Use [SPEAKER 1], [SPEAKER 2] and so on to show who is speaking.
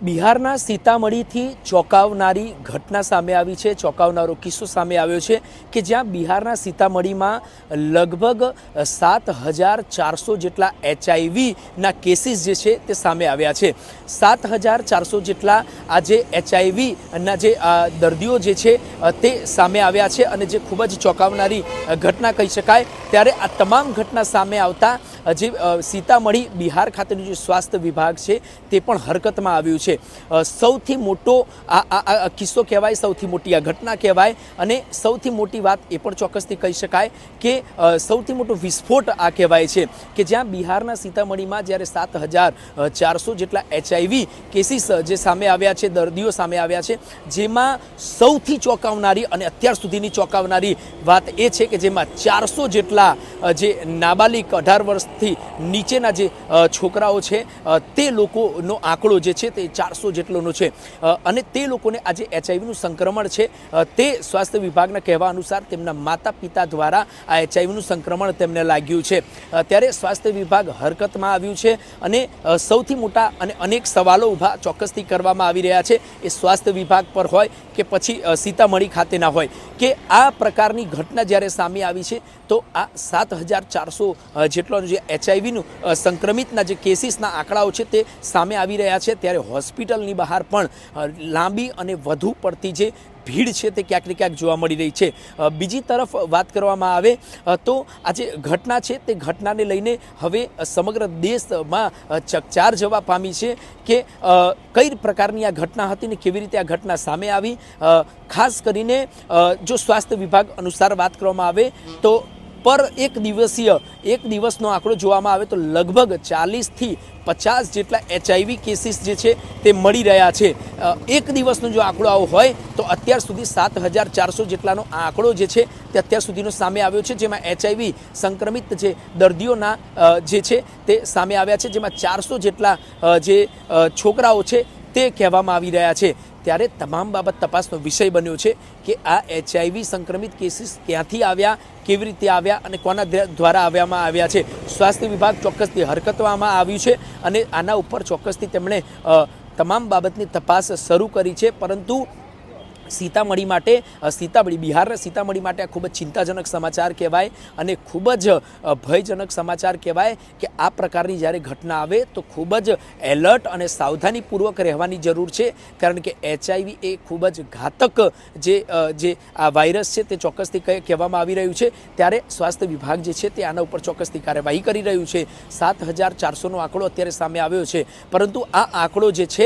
[SPEAKER 1] બિહારના સીતામઢીથી ચોંકાવનારી ઘટના સામે આવી છે। ચોંકાવનારો કિસ્સો સામે આવ્યો છે કે જ્યાં બિહારના સીતામઢીમાં લગભગ 7,400 જેટલા HIV કેસીસ જે છે તે સામે આવ્યા છે। 7,400 જેટલા આ જે HIV જે દર્દીઓ જે છે તે સામે આવ્યા છે અને જે ખૂબ જ ચોંકાવનારી ઘટના કહી શકાય। ત્યારે આ તમામ ઘટના સામે આવતા જે સીતામઢી બિહાર ખાતેનું જે સ્વાસ્થ્ય વિભાગ છે તે પણ હરકતમાં આવ્યું છે। સૌથી મોટો આ કિસ્સો કહેવાય, સૌથી મોટી આ ઘટના કહેવાય અને સૌથી મોટી વાત એ પણ ચોક્કસથી કહી શકાય કે સૌથી મોટો વિસ્ફોટ આ કહેવાય છે કે જ્યાં બિહારના સીતામઢીમાં જ્યારે 7,400 જેટલા HIV કેસીસ જે સામે આવ્યા છે, દર્દીઓ સામે આવ્યા છે, જેમાં સૌથી ચોંકાવનારી અને અત્યાર સુધીની ચોંકાવનારી વાત એ છે કે જેમાં 400 જેટલા જે નાબાલિગ 18 વર્ષથી નીચેના જે છોકરાઓ છે તે લોકોનો આંકડો જે છે તે 400 જેટલોનો છે અને તે લોકોને આ જે HIVનું સંક્રમણ છે તે સ્વાસ્થ્ય વિભાગના કહેવા અનુસાર તેમના માતા પિતા દ્વારા આ HIVનું સંક્રમણ તેમને લાગ્યું છે। ત્યારે સ્વાસ્થ્ય વિભાગ હરકતમાં આવ્યું છે અને સૌથી મોટા અને અનેક સવાલો ઊભા ચોક્કસથી કરવામાં આવી રહ્યા છે, એ સ્વાસ્થ્ય વિભાગ પર હોય કે પછી સીતામઢી ખાતેના હોય કે આ પ્રકારની ઘટના જ્યારે સામે આવી છે તો આ 7,400 જેટલો જે HIVનું સંક્રમિતના જે કેસીસના આંકડાઓ છે તે સામે આવી રહ્યા છે। ત્યારે હોસ્પિટલની બહાર પણ લાંબી અને વધુ પડતી જે ભીડ છે તે ક્યાંક ને ક્યાંક જોવા મળી રહી છે। બીજી તરફ વાત કરવામાં આવે તો આ જે ઘટના છે તે ઘટનાને લઈને હવે સમગ્ર દેશમાં ચકચાર જવા પામી છે કે કઈ પ્રકારની આ ઘટના હતી ને કેવી રીતે આ ઘટના સામે આવી। ખાસ કરીને જો સ્વાસ્થ્ય વિભાગ અનુસાર વાત કરવામાં આવે તો પર એક દિવસનો આંકડો જોવામાં આવે તો લગભગ 40થી 50 જેટલા HIV કેસીસ જે છે તે મળી રહ્યા છે। એક દિવસનો જો આંકડો આવો હોય તો અત્યાર સુધી 7,400 જેટલાનો આંકડો જે છે તે અત્યાર સુધીનો સામે આવ્યો છે, જેમાં HIV સંક્રમિત જે દર્દીઓના જે છે તે સામે આવ્યા છે, જેમાં 400 જેટલા જે છોકરાઓ છે તે કહેવામાં આવી રહ્યા છે। ત્યારે તમામ બાબત તપાસનો વિષય બન્યો છે કે આ HIV સંક્રમિત કેસીસ ક્યાંથી આવ્યા, કેવી રીતે આવ્યા અને કોના દ્વારા આવ્યા છે। સ્વાસ્થ્ય વિભાગ ચોક્કસથી હરકતમાં આવ્યું છે અને આના ઉપર ચોક્કસથી તેમણે તમામ બાબતની તપાસ શરૂ કરી છે। પરંતુ બિહારના સીતામઢી માટે આ ખૂબ જ ચિંતાજનક સમાચાર કહેવાય અને ખૂબ જ ભયજનક સમાચાર કહેવાય કે આ પ્રકારની જ્યારે ઘટના આવે તો ખૂબ જ એલર્ટ અને સાવધાનીપૂર્વક રહેવાની જરૂર છે, કારણ કે HIV એ ખૂબ જ ઘાતક જે આ વાયરસ છે તે ચોક્કસથી કહેવામાં આવી રહ્યું છે। ત્યારે સ્વાસ્થ્ય વિભાગ જે છે તે આના ઉપર ચોક્કસથી કાર્યવાહી કરી રહ્યું છે। 7,400નો આંકડો અત્યારે સામે આવ્યો છે, પરંતુ આ આંકડો જે છે